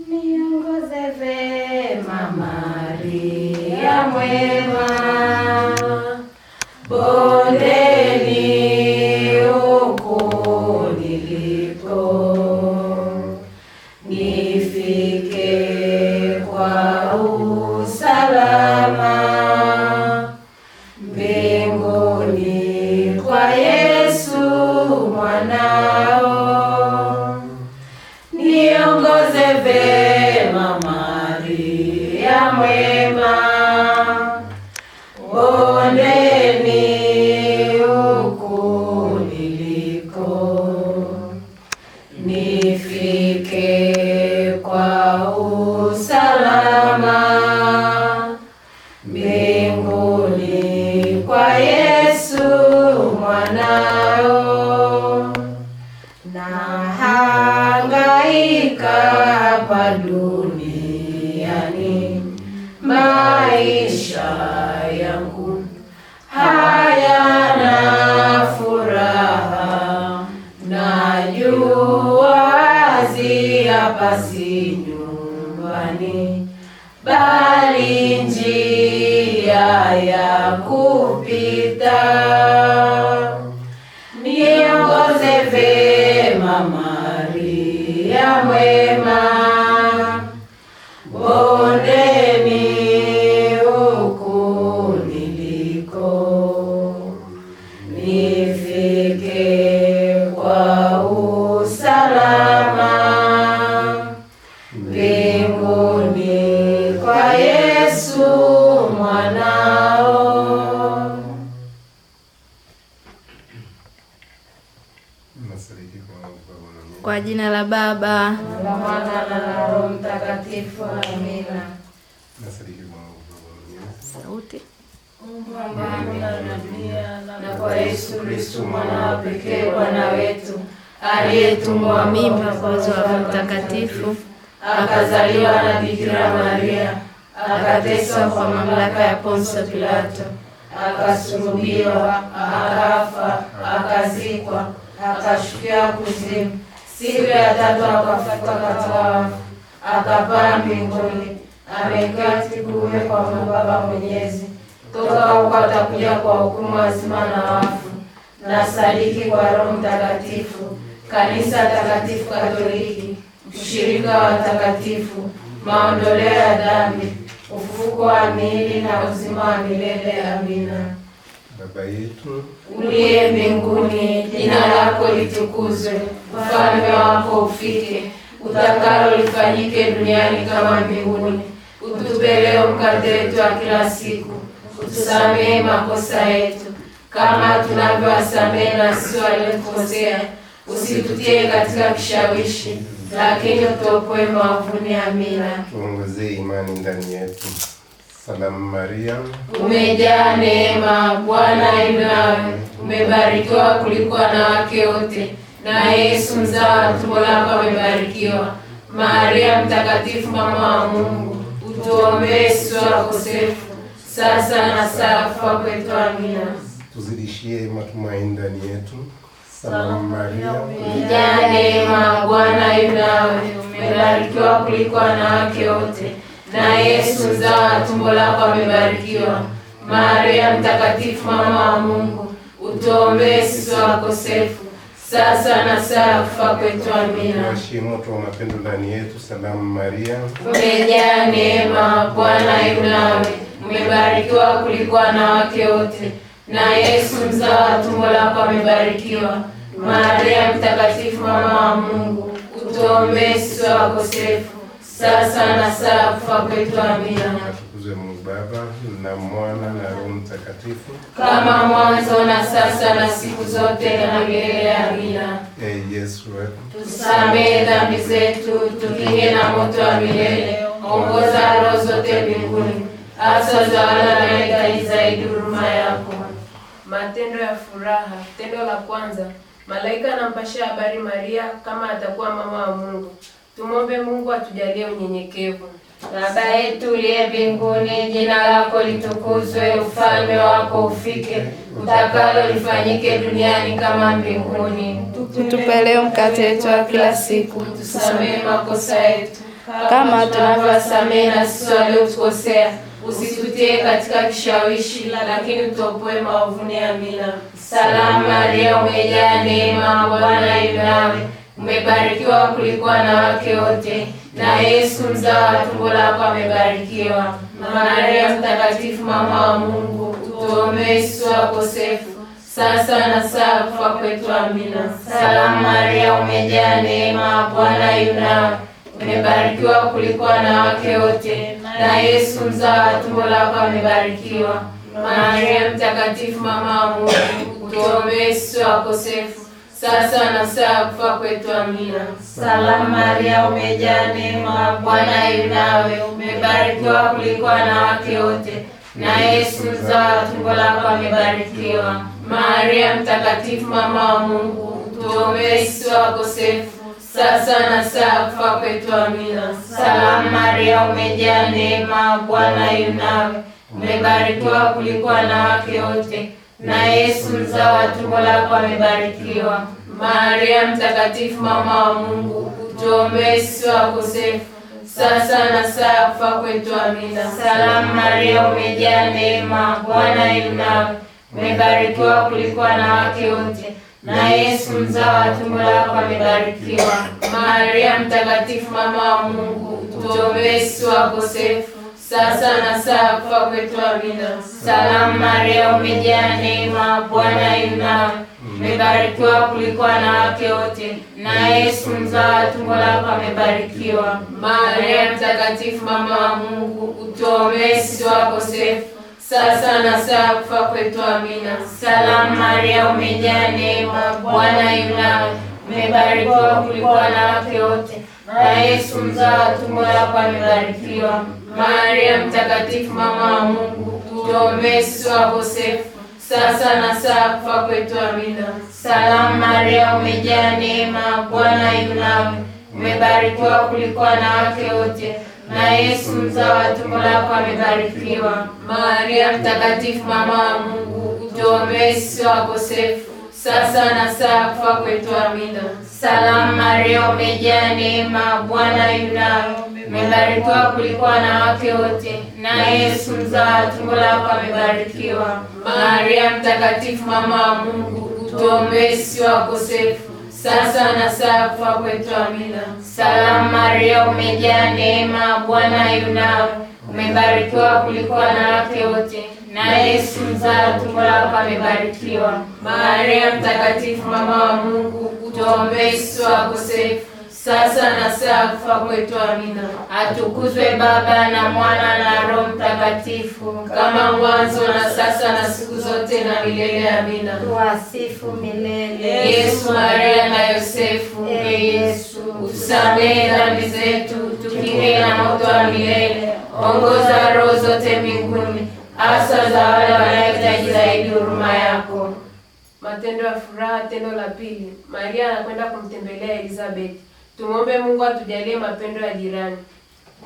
Niongoze vema Maria mwema, bondeni huko nilipo, nifike kwa usalama mbinguni kwa Yesu mwanao. Niongoze vema Maria mwema, bondeni huko niliko, nifike kwa usalama mbinguni kwa Yesu mwanao. Nahangaika hapa duniani, maisha yangu hayana furaha, najua hapa si nyumbani, bali njia ya kupita. Niongoze vema Maria mwema, bondeni huko niliko, nifike kwa usalama mbinguni kwa Yesu mwanao. Kwa jina la Baba na la Mwana na la Roho Mtakatifu. Amina. Sauti. Na kwa Yesu Kristo mwana wa pekee Bwana wetu, aliyetumwa mimba kwa uwezo wa Roho Mtakatifu, akazaliwa na Bikira Maria, akateswa kwa mamlaka ya Poncio Pilato, akasulubiwa, akafa, akazikwa, akashukia kuzimu. Siku ya tatu akafufuka katika wafu, akapaa mbinguni, ameketi kuume kwa Mungu Baba Mwenyezi. Toka huko atakuja kwa hukumu wazima na wafu. Na sadiki kwa Roho Mtakatifu, kanisa takatifu Katoliki, ushirika wa watakatifu, maondoleo ya dhambi, ufufuko wa miili na uzima wa milele. Amina. Baba yetu uliye mbinguni, jina lako litukuzwe, ufalme wako ufike, utakalo lifanyike duniani kama mbinguni. Utupe leo mkate wetu wa kila siku, utusamehe makosa yetu kama tunavyowasamehe na sisi waliotukosea, usitutie katika kishawishi, lakini utuopoe maovuni. Amina. tuongezee imani ndani yetu. Salamu Maria, umejaa neema, Bwana yu nawe, umebarikiwa kuliko wanawake wote, na Yesu mzao wa tumbo lako amebarikiwa. Maria mtakatifu, mama wa Mungu, utuombee sisi wakosefu, sasa na saa kufa kwetu. Amina. tuzidishie matumaini ndani yetu. Salamu Maria, umejaa neema, Bwana yu nawe, umebarikiwa kuliko wanawake wote, na Yesu mzao wa tumbo lako amebarikiwa. Maria mtakatifu, mama wa Mungu, utuombee sisi wakosefu, sasa na saa kufa kwetu. Amina. washie moto wa mapendo ndani yetu. Salamu Maria, umejaa neema, Bwana yu nawe, umebarikiwa kuliko wanawake wote, na Yesu mzao wa tumbo lako amebarikiwa. Maria mtakatifu, mama wa Mungu, utuombee sisi wakosefu, sasa na saa kufa kwetu. Amina. atukuzwe Mungu Baba na Mwana na Roho Mtakatifu, kama mwanzo na sasa na siku zote na milele. Amina. Yesu wetu, tusamehe dhambi zetu, tukinge na moto wa milele, ongoza roho zote mbinguni, hasa za wale wanaohitaji zaidi huruma yako. Matendo ya furaha. Tendo la kwanza, malaika anampashia habari Maria kama atakuwa mama wa Mungu. Tumombe Mungu atujalie unyenyekevu. Baba yetu uliye mbinguni, jina lako litukuzwe, ufalme wako ufike, utakalo lifanyike duniani kama mbinguni. Tupe leo mkate wetu wa kila siku, tusamehe makosa yetu kama tunavyowasamehe na sisi waliotukosea, usitutie katika kishawishi, lakini utuopoe maovuni. Amina. Salamu Maria, umejaa neema, Bwana yu nawe, umebarikiwa kuliko wanawake wote, na Yesu mzao wa tumbo lako amebarikiwa. Maria mtakatifu, mama wa Mungu, tuombee sisi wakosefu, sasa na saa kufa kwetu. Amina. Salamu Maria, umejaa neema, Bwana yu nawe, umebarikiwa kuliko wanawake wote, na Yesu mzao wa tumbo lako amebarikiwa. Maria mtakatifu, mama wa Mungu, tuombee sisi wakosefu, sasa na saa kufa kwetu. Amina. Salamu Maria, umejaa neema, Bwana yu nawe, umebarikiwa kuliko wanawake wote, na Yesu mzao wa tumbo lako amebarikiwa. Maria mtakatifu, mama wa Mungu, tuombee sisi wakosefu, sasa na saa kufa kwetu. Amina. Salamu Maria, umejaa neema, Bwana yu nawe, umebarikiwa kuliko wanawake wote, na Yesu mzao wa tumbo lako amebarikiwa. Maria mtakatifu, mama wa Mungu, tuombee sisi wakosefu, sasa na saa kufa kwetu. Amina. Salamu Maria, umejaa neema, Bwana yu nawe, umebarikiwa kuliko wanawake wote, na Yesu mzao wa tumbo lako amebarikiwa. Maria mtakatifu, mama wa Mungu, tuombee sisi wakosefu, sasa na saa kufa kwetu. Amina. Salamu Maria, umejaa neema, Bwana yu nawe, umebarikiwa kuliko wanawake wote, na Yesu mzao wa tumbo lako amebarikiwa. Maria mtakatifu, mama wa Mungu, utuombee sisi wakosefu, sasa na saa kufa kwetu. Amina. Salamu Maria, umejaa neema, Bwana yu nawe, umebarikiwa kuliko wanawake wote, na Yesu mzao wa tumbo lako amebarikiwa. Maria mtakatifu, mama wa Mungu, tuombee sisi wakosefu, sasa na saa kufa kwetu. Amina. Salamu Maria, umejaa neema, Bwana yu nawe, umebarikiwa kuliko wanawake wote, na Yesu mzao wa tumbo lako amebarikiwa. Maria mtakatifu, mama wa Mungu, tuombee sisi wakosefu, sasa na saa kufa kwetu. Amina. Salamu Maria, umejaa neema, Bwana yu nawe, umebarikiwa kuliko wanawake wote, na Yesu mzao wa tumbo lako amebarikiwa. Maria mtakatifu, mama wa Mungu, tuombee sisi wakosefu, sasa na saa kufa kwetu. Amina. Salamu Maria, umejaa neema, Bwana yu nawe, umebarikiwa kuliko wanawake wote, na Yesu mzao wa tumbo lako amebarikiwa. Maria mtakatifu, mama wa Mungu, tuombee sisi wakosefu, sasa na saa kufa kwetu. Amina. Atukuzwe Baba na Mwana na Roho Mtakatifu, kama mwanzo na sasa na siku zote na milele. Amina. Tuwasifu milele. Yesu, Maria na Yosefu, Yesu, utusamehe dhambi zetu, tukinge na moto wa milele, ongoza roho zote mbinguni, hasa za wale wanaohitaji zaidi huruma yako. Matendo ya furaha. Tendo la pili, Maria anakwenda kumtembelea Elizabeth. Tumwombe Mungu atujalie mapendo ya jirani.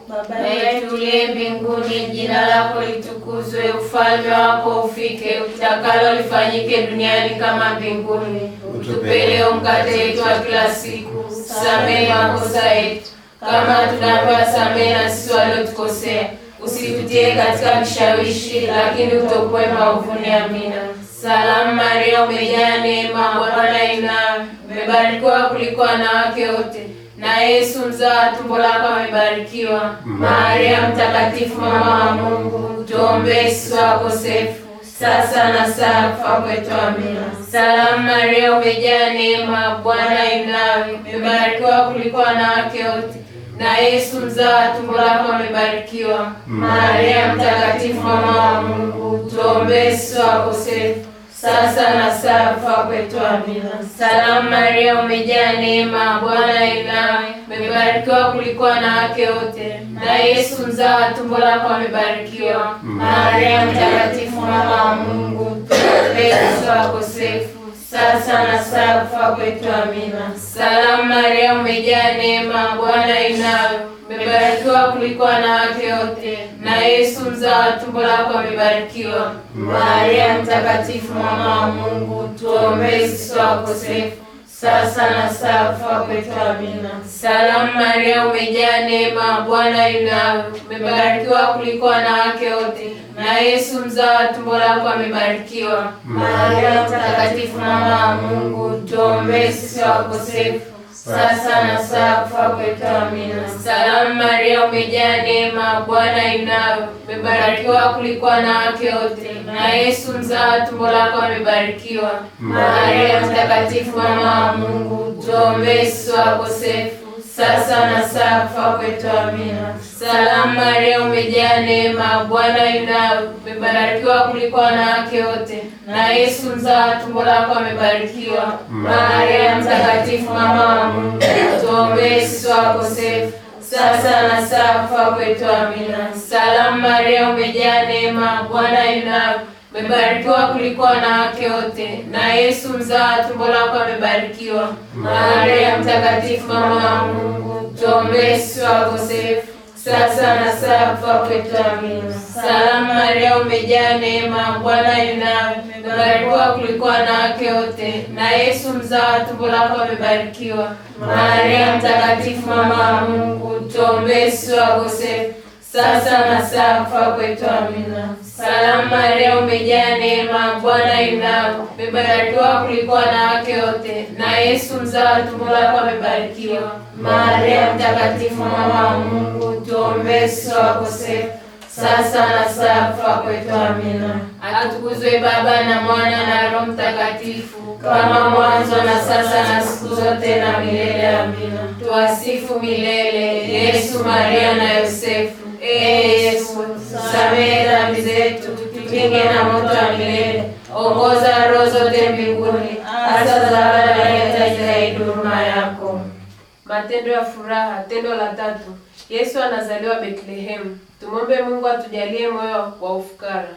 Baba yetu uliye mbinguni, jina lako litukuzwe, ufalme wako ufike, utakalo lifanyike duniani kama mbinguni. Utupe leo mkate wetu wa kila siku, samehe makosa yetu kama tunavyowasamehe na sisi waliotukosea, usitutie katika kishawishi, lakini utuopoe maovuni. Amina. Salamu Maria, umejaa neema, Bwana yu nawe, umebarikiwa kuliko wanawake wote, na Yesu mzao wa tumbo lako amebarikiwa. Maria mtakatifu, mama wa Mungu, tuombee sisi wakosefu, sasa na saa kufa kwetu. Amina. Salamu Maria, umejaa neema, Bwana yu nawe, umebarikiwa kuliko wanawake wote, na Yesu mzao wa tumbo lako amebarikiwa. Maria mtakatifu, mama wa Mungu, tuombee sisi wakosefu, sasa na saa kufa kwetu. Amina. Salamu Maria, umejaa neema, Bwana yu nawe, umebarikiwa kuliko wanawake wote, na Yesu mzao wa tumbo lako amebarikiwa. Maria mtakatifu, mama wa Mungu, tuombee sisi wakosefu, sasa na saa kufa kwetu. Amina. Salamu Maria, umejaa neema, Bwana yu nawe, umebarikiwa kuliko wanawake wote, na Yesu mzao wa tumbo lako amebarikiwa. Maria mtakatifu, mama wa Mungu, tuombee sisi wakosefu, sasa na saa kufa kwetu. Amina. Salamu Maria, umejaa neema, Bwana yu nawe, umebarikiwa kuliko wanawake wote, na Yesu mzao wa tumbo lako amebarikiwa. Maria mtakatifu, mama wa Mungu, tuombee sisi wakosefu, sasa na saa kufa kwetu. Amina. Salamu Maria, umejaa neema, Bwana yu nawe, umebarikiwa kuliko wanawake wote, na Yesu mzao wa tumbo lako amebarikiwa. Maria mtakatifu, mama wa Mungu, tuombee sisi wakosefu, sasa na saa kufa kwetu. Amina. Salamu Maria, umejaa neema, Bwana yu nawe, umebarikiwa kuliko wanawake wote, na Yesu mzao wa tumbo lako amebarikiwa. Maria mtakatifu, mama wa Mungu, tuombee sisi wakosefu, sasa na saa kufa kwetu. Amina. Salamu Maria, umejaa neema, Bwana yu nawe, umebarikiwa kuliko wanawake wote, na Yesu mzao wa tumbo lako amebarikiwa. Maria mtakatifu, mama wa Mungu, tuombee sisi wakosefu, sasa na saa kufa kwetu. Amina. Salamu Maria, umejaa neema, Bwana yu nawe, umebarikiwa kuliko wanawake wote, na Yesu mzao wa tumbo lako amebarikiwa. Maria mtakatifu, mama wa Mungu, tuombee sisi wakosefu, sasa na saa kufa kwetu. Amina. Salamu Maria, umejaa neema, Bwana yu nawe, umebarikiwa kuliko wanawake wote, na Yesu mzao wa tumbo lako amebarikiwa. Maria mtakatifu, mama wa Mungu, tuombee sisi wakosefu, sasa na saa kufa kwetu. Amina. Atukuzwe Baba na Mwana na Roho Mtakatifu, kama mwanzo na sasa na siku zote na milele. Amina. Tuwasifu milele Yesu, Maria na Yosefu. Yesu, samehe dhambi zetu, tukinge na moto wa milele, ongoza roho zote mbinguni, hasa za wale waliohitaji zaidi huruma yako. Matendo ya furaha. Tendo la tatu. Yesu anazaliwa Bethlehemu. Tumombe Mungu atujalie moyo wa ufukara.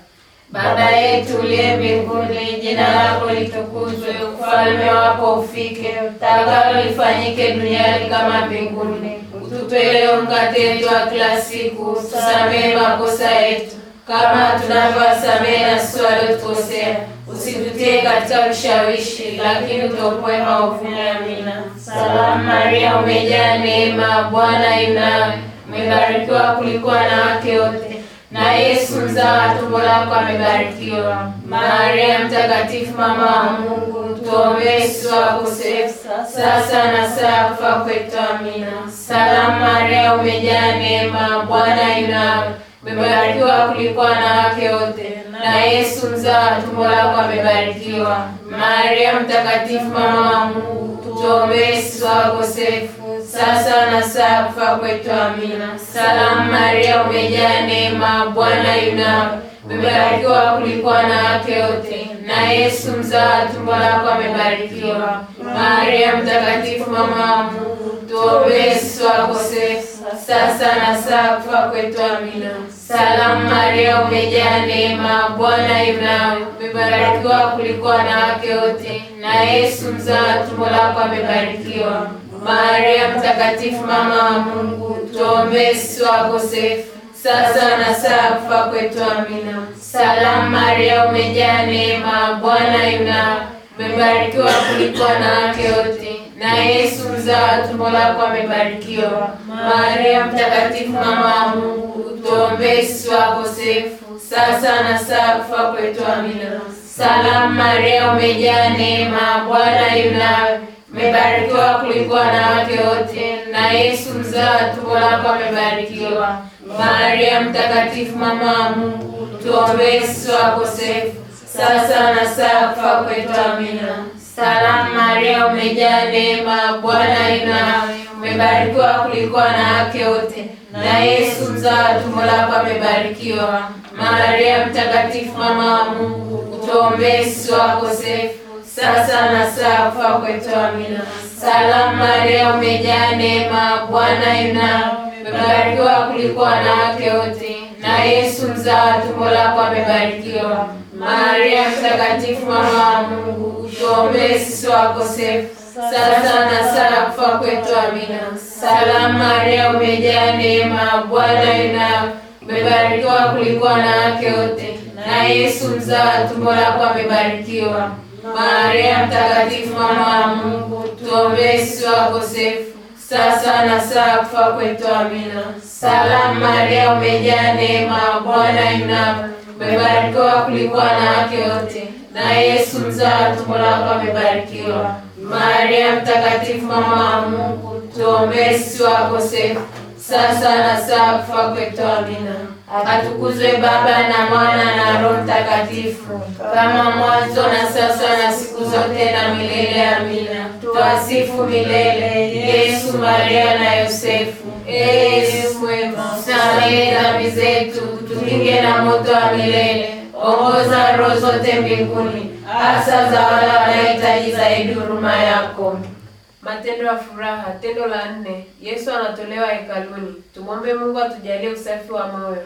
Baba yetu uliye mbinguni, jina lako litukuzwe, ufalme wako ufike, utakalo lifanyike duniani kama mbinguni. Utupe leo mkate wetu wa kila siku, tusamehe makosa yetu kama tunavyowasamehe na sisi waliotukosea, usitutie katika ushawishi, lakini utuopoe maovuni. Amina. Salamu Maria, umejaa neema, Bwana yu nawe, umebarikiwa kuliko wanawake wote, na Yesu mzao wa tumbo lako amebarikiwa. Maria mtakatifu, mama wa Mungu, tuombee sisi wakosefu, sasa na saa kufa kwetu. Amina. Salamu Maria, umejaa neema, Bwana yu nawe, umebarikiwa kuliko wanawake wote, na Yesu mzao wa tumbo lako amebarikiwa. Maria mtakatifu, mama wa Mungu, tuombee sisi wakosefu, sasa na saa kufa kwetu. Amina. Salamu Maria, umejaa neema, Bwana yu nawe, umebarikiwa kuliko wanawake wote, na Yesu mzao wa tumbo lako amebarikiwa. Maria mtakatifu, mama wa Mungu, tuombee sisi wakosefu, sasa na saa kufa kwetu. Amina. Salamu Maria, umejaa neema, Bwana yu nawe, umebarikiwa kuliko wanawake wote, na Yesu mzao wa tumbo lako amebarikiwa. Maria mtakatifu, mama wa Mungu, tuombee sisi wakosefu, sasa na saa kufa kwetu. Amina. Salamu Maria, umejaa neema, Bwana yu nawe, umebarikiwa kuliko wanawake wote, na Yesu mzao wa tumbo lako amebarikiwa. Maria mtakatifu, mama wa Mungu, tuombee sisi wakosefu, sasa na saa kufa kwetu. Amina. Salamu Maria, umejaa neema, Bwana yu nawe, umebarikiwa kuliko wanawake wote, na Yesu mzao wa tumbo lako amebarikiwa. Maria mtakatifu, mama wa Mungu, tuombee sisi wakosefu, sasa na saa kufa kwetu. Amina. Salamu Maria, umejaa neema, Bwana yu nawe, umebarikiwa kuliko wanawake wote, na Yesu mzao wa tumbo lako amebarikiwa. Maria mtakatifu, mama wa Mungu, tuombee sisi wakosefu, sasa na saa kufa kwetu. Amina. Salamu Maria, umejaa neema, Bwana yu nawe, umebarikiwa kuliko wanawake wote, na Yesu mzao wa tumbo lako amebarikiwa. Maria mtakatifu, mama wa Mungu, tuombee sisi wakosefu, sasa na saa kufa kwetu. Amina. Salamu Maria, umejaa neema, Bwana yu nawe, umebarikiwa kuliko wanawake wote, na Yesu mzao wa tumbo lako amebarikiwa. Maria mtakatifu, mama wa Mungu, tuombee sisi wakosefu, sasa na saa kufa kwetu. Amina. Salamu Maria, umejaa neema, Bwana yu nawe, umebarikiwa kuliko wanawake wote, na Yesu mzao wa tumbo lako amebarikiwa. Maria mtakatifu, mama wa Mungu, tuombee sisi wakosefu, sasa na saa kufa kwetu. Amina. Atukuzwe Baba na Mwana na Roho Mtakatifu, kama mwanzo na sasa na siku zote na milele. Amina. Tuwasifu milele Yesu, Maria na Yosefu. Yesu mwema, usamehe dhambi zetu, tukinge na moto wa milele, ongoza roho zote mbinguni, hasa za wale wanahitaji zaidi huruma yako. Matendo ya furaha. Tendo la 4. Yesu anatolewa hekaluni. Tumwombe Mungu atujalie usafi wa moyo.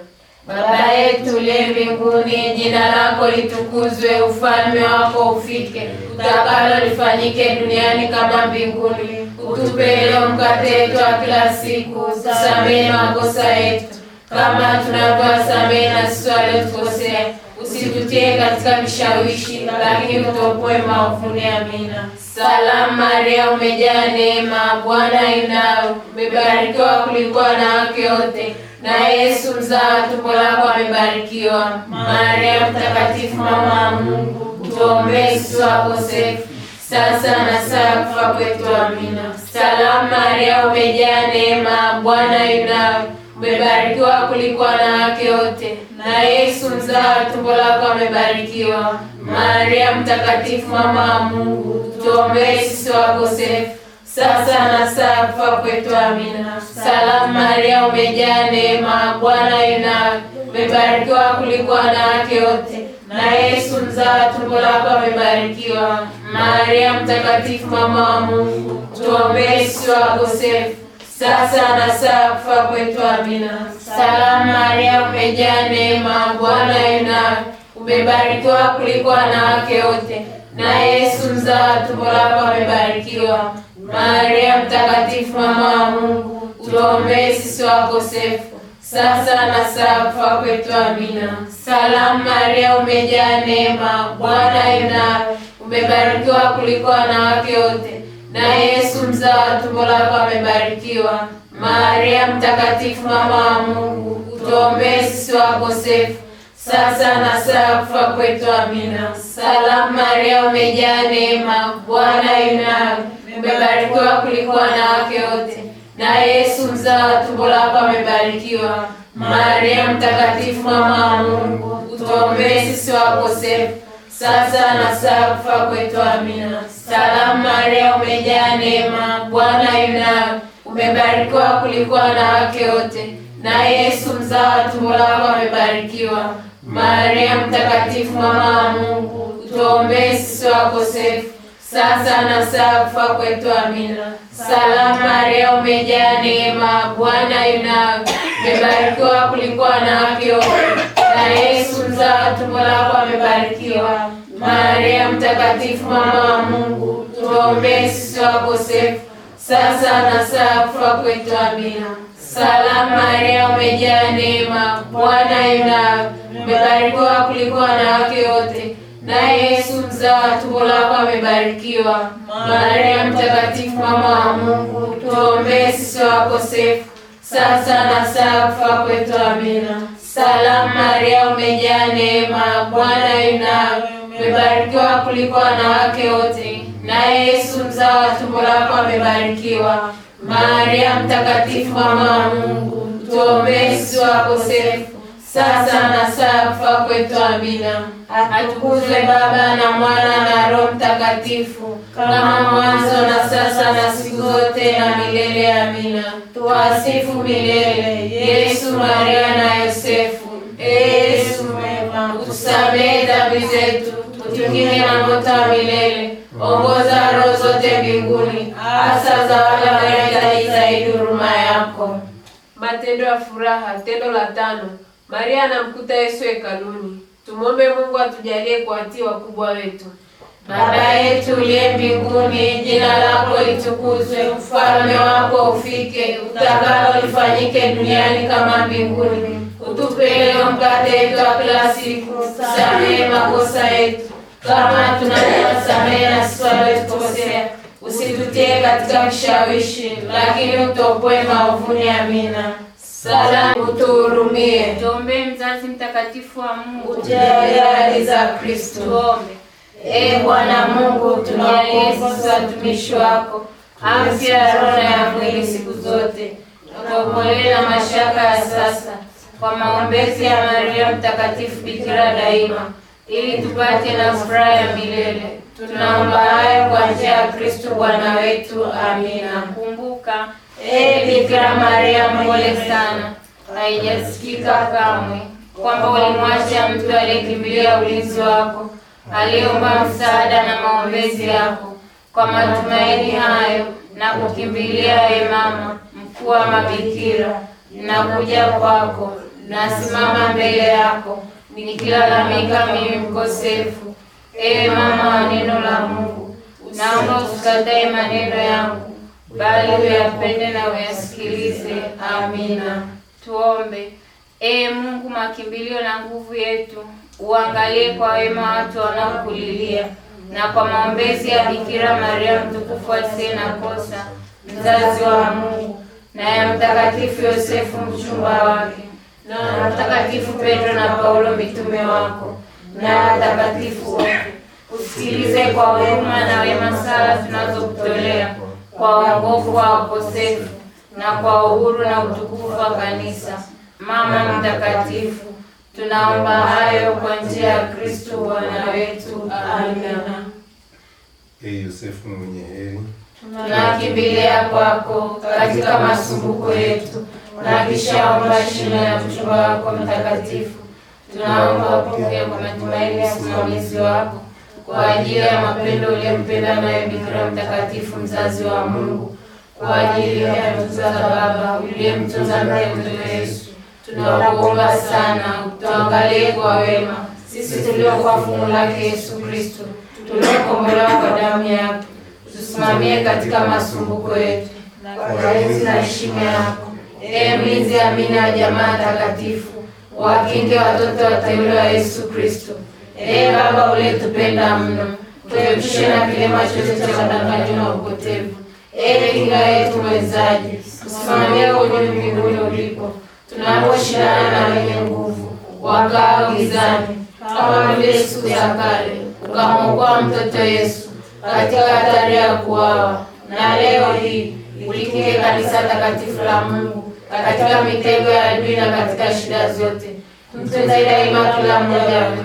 Baba yetu uliye mbinguni, jina lako litukuzwe, ufalme wako ufike, utakalo lifanyike duniani kama mbinguni. Utupe leo mkate wetu wa kila siku, tusamehe makosa yetu kama tunavyowasamehe na sisi waliotukosea, usitutie katika vishawishi, lakini utuopoe maovuni. Amina. Salamu Maria, umejaa neema, Bwana yu nawe, umebarikiwa kuliko wanawake wote, na Yesu mzao wa tumbo lako amebarikiwa. Maria mtakatifu, mama wa Mungu, tuombee sisi wakosefu, sasa na saa kufa kwetu. Amina. Salamu Maria, umejaa neema, Bwana yu nawe, umebarikiwa kuliko wanawake wote, na Yesu mzao wa tumbo lako amebarikiwa. Maria mtakatifu, mama wa Mungu, tuombee sisi wakosefu, sasa na saa kufa kwetu. Amina. Salamu Maria, umejaa neema, Bwana yu nawe, umebarikiwa kuliko wanawake wote, na Yesu mzao wa tumbo lako amebarikiwa. Maria mtakatifu, mama wa Mungu, tuombee sisi wakosefu, sasa na saa kufa kwetu. Amina. Salamu Maria, umejaa neema, Bwana yu nawe, umebarikiwa kuliko wanawake wote, na Yesu mzao wa tumbo lako amebarikiwa. Maria mtakatifu, mama wa Mungu, tuombee sisi wakosefu, sasa na saa kufa kwetu. Amina. Salamu Maria, umejaa neema, Bwana yu nawe, umebarikiwa kuliko wanawake wote, na Yesu mzao wa tumbo lako amebarikiwa. Maria mtakatifu, mama wa Mungu, tuombee sisi wakosefu, sasa na saa kufa kwetu. Amina. Salamu Maria, umejaa neema, Bwana yu nawe, umebarikiwa kuliko wanawake wote, na Yesu mzao wa tumbo lako amebarikiwa. Maria mtakatifu, mama wa Mungu, tuombee sisi wakosefu, sasa na saa kufa kwetu. Amina. Salamu Maria, umejaa neema, Bwana yu nawe, umebarikiwa kuliko wanawake wote, na Yesu mzao wa tumbo lako amebarikiwa. Maria mtakatifu, mama wa Mungu, tuombee sisi wakosefu, sasa na saa kufa kwetu. Amina. Salamu Maria, umejaa neema, Bwana yu nawe, umebarikiwa kuliko wanawake wote, na Yesu mzao wa tumbo lako amebarikiwa. Maria mtakatifu, mama wa Mungu, tuombee sisi wakosefu, sasa na saa kufa kwetu. Amina. Salamu Maria, umejaa neema, Bwana yu nawe, umebarikiwa kuliko wanawake wote, na Yesu mzao wa tumbo lako amebarikiwa. Maria mtakatifu, mama wa Mungu, tuombee sisi wakosefu, sasa na saa kufa kwetu. Amina. Salamu Maria, umejaa neema, Bwana yu nawe, umebarikiwa kuliko wanawake wote, na Yesu mzao wa tumbo lako amebarikiwa. Maria mtakatifu, mama wa Mungu, tuombee sisi wakosefu, sasa na saa kufa kwetu. Amina. Atukuzwe Baba na Mwana na Roho Mtakatifu, kama mwanzo na sasa na siku zote na milele. Amina. Tuwasifu milele Yesu, Maria na Yosefu. Yesu mwema, utusamehe dhambi zetu, utukinge na moto wa milele, ongoza roho zote mbinguni, hasa za wale wanahitaji zaidi huruma yako. Matendo ya furaha. Tendo la 5. Maria anamkuta Yesu hekaluni. Tumwombe Mungu atujalie kuwatii wakubwa wetu. Baba yetu uliye mbinguni, jina lako litukuzwe, ufalme wako ufike, utakalo lifanyike duniani kama mbinguni. Utupe leo mkate wetu wa kila siku, tusamehe makosa yetu kama tunavyowasamehe na sisi waliotukosea, usitutie katika kishawishi, lakini utuopoe maovuni. Amina. Salamu, utuhurumie. Tuombee mzazi mtakatifu wa Mungu, ujalie ahadi za Kristo. Tuombe. Ee Bwana Mungu, tunakuomba watumishi wako afya ya roho na ya mwili siku zote, tuokolee na mashaka ya sasa, kwa maombezi ya Maria mtakatifu bikira daima, ili tupate na furaha ya milele. Tunaomba hayo kwa njia ya Kristo Bwana wetu. Amina. Kumbuka, Ee Bikira Maria mpole sana, haijasikika kamwe kwamba ulimwacha mtu aliyekimbilia ulinzi wako, aliomba msaada na maombezi yako. Kwa matumaini hayo na kukimbilia, Ee Mama mkuu wa mabikira, nakuja kwako, nasimama mbele yako nikilalamika mimi mkosefu. Ee Mama wa neno la Mungu, naomba usikatae maneno yangu, bali uyapende na uyasikilize. Amina. Tuombe. Ee Mungu, makimbilio na nguvu yetu, uangalie kwa wema watu wanaokulilia, na kwa maombezi ya Bikira Maria mtukufu asiye na kosa, mzazi wa Mungu, na ya Mtakatifu Yosefu mchumba wake, na Mtakatifu Petro na Paulo mitume wako, na watakatifu wote, usikilize kwa huruma na wema sala tunazokutolea kwa uongofu wa wakosefu, na kwa uhuru na utukufu wa kanisa. Mama mtakatifu, tunaomba hayo kwa njia ya Kristo Bwana wetu. Amina. Ee Yosefu mwenye heri, tunakimbilia kwako katika masumbuko yetu, na kisha omba shina ya mchumba wako mtakatifu. Tunaomba upokee kwa matumaini ya usimamizi wako, kwa ajili ya mapendo uliyempenda naye Bikira mtakatifu mzazi wa Mungu, kwa ajili ya kutunza Baba uliyemtunza mtoto Yesu. Tunakuomba sana utuangalie kwa wema sisi tuliokuwa fungu lake Yesu Kristo, tuliokombolewa kwa damu yake. Tusimamie katika masumbuko yetu kwa enzi na heshima yako. Ee mlinzi amina ya jamaa takatifu, wakinge watoto wateule wa Yesu Kristo. Ee Baba uliyetupenda mno, tuepushe na kilema chote cha udanganyifu na upotevu. Ee kinga yetu mwezaji, usimamie ujue mbinguni ulipo, tunaposhindana na wenye nguvu wakao gizani, kama vile siku za kale ukamwokoa mtoto Yesu katika hatari ya kuuawa. Na leo hii ulikinge kanisa takatifu la Mungu katika mitego ya adui na katika shida zote. Mtunze daima kila mmoja wetu,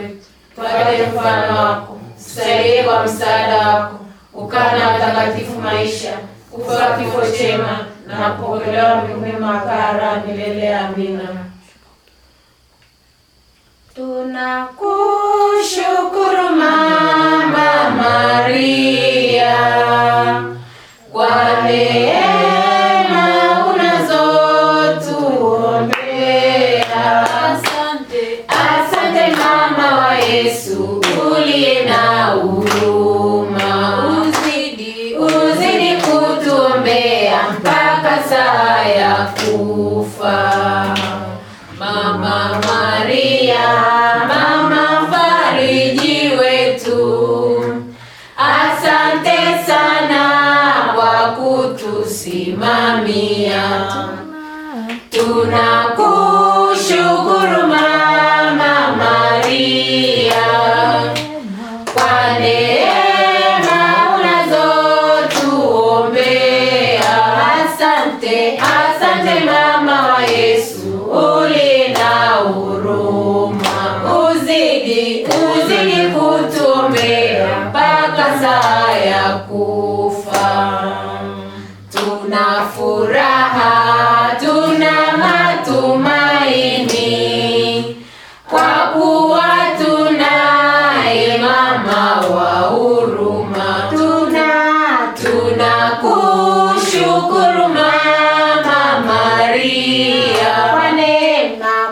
tufuate mfano wako, tusaidie kwa msaada wako, ukaa na watakatifu maisha, kufa kifo chema na kupokelewa mbinguni makara milele. Amina. Tunakushukuru Mama Maria kwa neema unazotuombea. Asante Mama wa Yesu uliye na huruma, uzidi kutuombea mpaka saa ya kufa. Mama Maria, mama fariji wetu, asante sana kwa kutusimamia. Tunakushukuru Mama Maria kwa neema unazotuombea. Asante Mama wa Yesu uliye na huruma, uzidi kutuombea mpaka saa ya kufa. Tuna furaha, tuna matumaini, kwa kuwa tunaye mama wa huruma. Tunakushukuru Mama Maria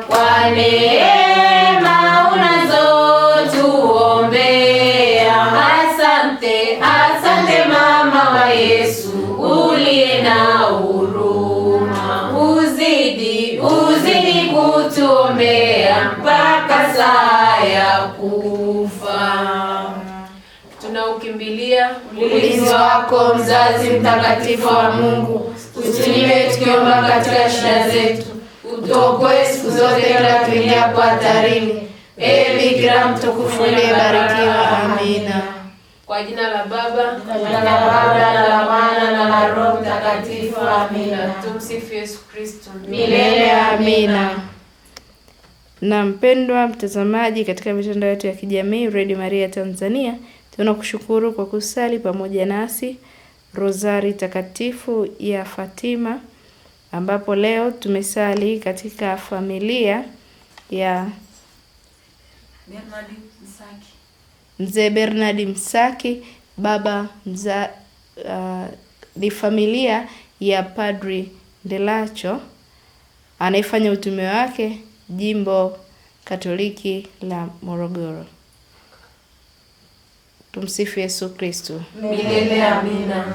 kwa neema unazotuombea. Asante Mama wa Yesu uliye na huruma, uzidi kutuombea mpaka saa ya kufa. Maria, ulinzi wako mzazi mtakatifu wa Mungu, utulinda tukiomba katika shida zetu, utuokoe siku zote kila tuingiapo hatarini. Ee Bikira mtukufu uliyebarikiwa. Amina. Kwa jina la Baba na la Baba na la Mwana na la Roho Mtakatifu. Amina. Tumsifu Yesu Kristo milele. Amina. Na mpendwa mtazamaji, katika mitandao yetu ya kijamii Radio Maria Tanzania, tunakushukuru kwa kusali pamoja nasi Rozari Takatifu ya Fatima, ambapo leo tumesali katika familia ya Mzee Bernard Msaki. Baba ni familia ya Padri Ndelacho anayefanya utume wake Jimbo Katoliki la Morogoro. Tumsifu Yesu Kristo milele. Amina.